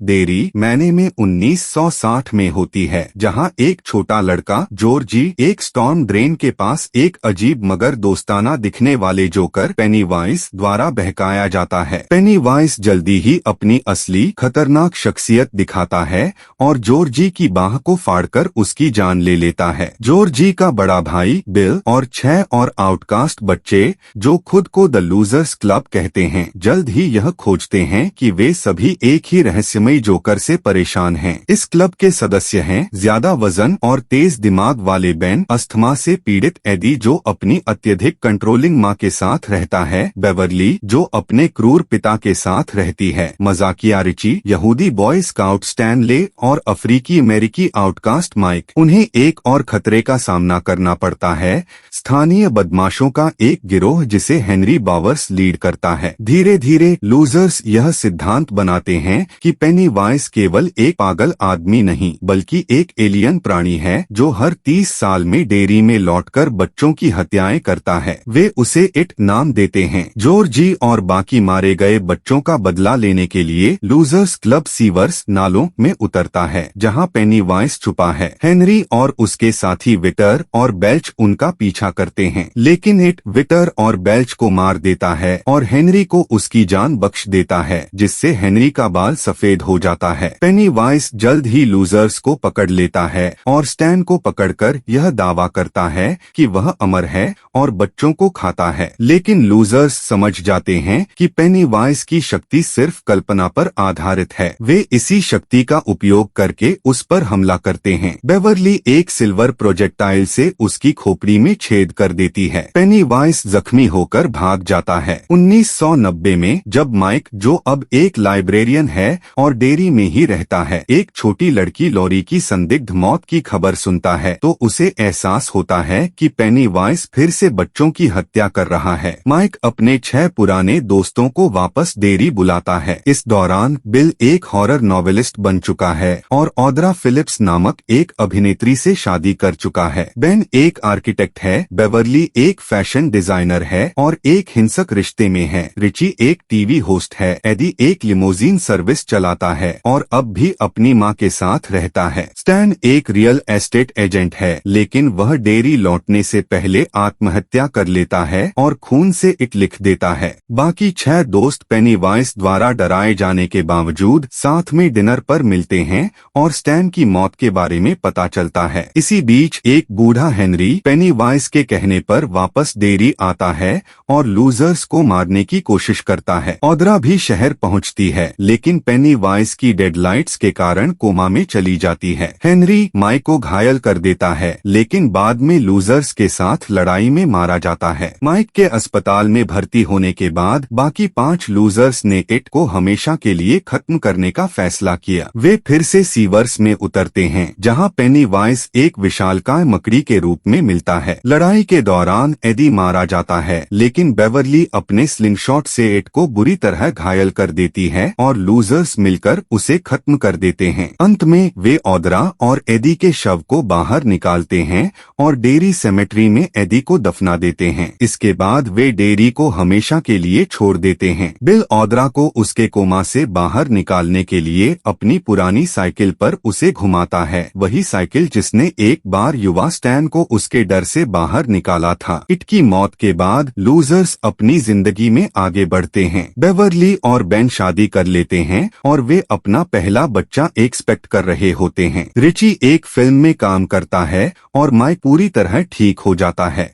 Dairy मैने में 1960 में होती है, जहां एक छोटा लड़का जॉर्जी एक स्टॉर्म ड्रेन के पास एक अजीब मगर दोस्ताना दिखने वाले जोकर पेनीवाइज द्वारा बहकाया जाता है। पेनीवाइज जल्दी ही अपनी असली खतरनाक शख्सियत दिखाता है और जॉर्जी की बाह को फाड़कर उसकी जान ले लेता है। जॉर्जी का बड़ा भाई बिल और 6 और आउटकास्ट बच्चे जो खुद को द लूजर्स क्लब कहते हैं, जल्द ही यह खोजते हैं कि वे सभी एक ही रहस्यमयी जोकर से परेशान हैं। इस क्लब के सदस्य हैं ज्यादा वजन और तेज दिमाग वाले बेन, अस्थमा से पीड़ित एडी जो अपनी अत्यधिक कंट्रोलिंग माँ के साथ रहता है, बेवर्ली जो अपने क्रूर पिता के साथ रहती है, मजाकिया रिची, यहूदी बॉय स्काउट स्टैनले और अफ्रीकी अमेरिकी आउटकास्ट माइक। उन्हें एक और खतरे का सामना करना पड़ता है, स्थानीय बदमाशों का एक गिरोह जिसे हेनरी बावर्स लीड करता है। धीरे धीरे लूजर्स यह सिद्धांत बनाते हैं कि पेनीवाइज केवल एक पागल आदमी नहीं बल्कि एक एलियन प्राणी है जो हर 30 साल में डेयरी में लौटकर बच्चों की हत्याएं करता है। वे उसे इट नाम देते हैं। जॉर्जी और बाकी मारे गए बच्चों का बदला लेने के लिए लूजर्स क्लब सीवर्स नालों में उतरता है जहां पेनीवाइज छुपा है। हेनरी और उसके साथी विक्टर और बेल्च उनका पीछा करते हैं, लेकिन इट विक्टर और बेल्च को मार देता है और हेनरी को उसकी जान बख्श देता है, जिससे हेनरी का बाल सफेद हो जाता है। पेनीवाइज जल्द ही लूजर्स को पकड़ लेता है और स्टैन को पकड़कर यह दावा करता है कि वह अमर है और बच्चों को खाता है, लेकिन लूजर्स समझ जाते हैं कि पेनीवाइज की शक्ति सिर्फ कल्पना पर आधारित है। वे इसी शक्ति का उपयोग करके उस पर हमला करते हैं। बेवर्ली एक सिल्वर प्रोजेक्टाइल से उसकी खोपड़ी में छेद कर देती है। पेनीवाइज जख्मी होकर भाग जाता है। 1990 में जब माइक, जो अब एक लाइब्रेरियन है और डेयरी में ही रहता है, एक छोटी लड़की लॉरी की संदिग्ध मौत की खबर सुनता है तो उसे एहसास होता है कि पेनीवाइज फिर से बच्चों की हत्या कर रहा है। माइक अपने 6 पुराने दोस्तों को वापस डेयरी बुलाता है। इस दौरान बिल एक हॉरर नॉवेलिस्ट बन चुका है और ऑड्रा फिलिप्स नामक एक अभिनेत्री से शादी कर चुका है। बेन एक आर्किटेक्ट है, बेवर्ली एक फैशन डिजाइनर है और एक हिंसक रिश्ते में है, रिची एक टीवी होस्ट है, एडी एक लिमोजीन सर्विस चलाता है और अब भी अपनी माँ के साथ रहता है। स्टैन एक रियल एस्टेट एजेंट है, लेकिन वह डेयरी लौटने से पहले आत्महत्या कर लेता है और खून से इट लिख देता है। बाकी 6 दोस्त पेनीवाइज द्वारा डराए जाने के बावजूद साथ में डिनर पर मिलते हैं और स्टैन की मौत के बारे में पता चलता है। इसी बीच एक बूढ़ा हेनरी पेनीवाइज के कहने पर वापस डेयरी आता है और लूजर्स को मारने की कोशिश करता है। ऑड्रा भी शहर पहुंचती है, लेकिन पेनीवाइज की डेडलाइट्स के कारण कोमा में चली जाती है। हेनरी माइक को घायल कर देता है, लेकिन बाद में लूजर्स के साथ लड़ाई में मारा जाता है। माइक के अस्पताल में भर्ती होने के बाद बाकी 5 लूजर्स ने इट को हमेशा के लिए खत्म करने का फैसला किया। वे फिर से सीवर्स में उतरते हैं, जहां पेनीवाइज एक विशालकाय मकड़ी के रूप में मिलता है। लड़ाई के दौरान एडी मारा जाता है, लेकिन बेवर्ली अपने स्लिंगशॉट से इट को बुरी तरह घायल कर देती है और लूजर्स मिलकर उसे खत्म कर देते हैं। अंत में वे ऑड्रा और एडी के शव को बाहर निकालते हैं और डेयरी सेमेट्री में एडी को दफना देते हैं। इसके बाद वे डेयरी को हमेशा के लिए छोड़ देते हैं। बिल ऑड्रा को उसके कोमा से बाहर निकालने के लिए अपनी पुरानी साइकिल पर उसे घुमाता है, वही साइकिल जिसने एक बार युवा स्टैन को उसके डर से बाहर निकाला था। इट की मौत के बाद लूजर्स अपनी जिंदगी में आगे बढ़ते हैं। बेवर्ली और बेन शादी कर लेते हैं और वे अपना पहला बच्चा एक्सपेक्ट कर रहे होते हैं। रिची एक फिल्म में काम करता है और माइक पूरी तरह ठीक हो जाता है।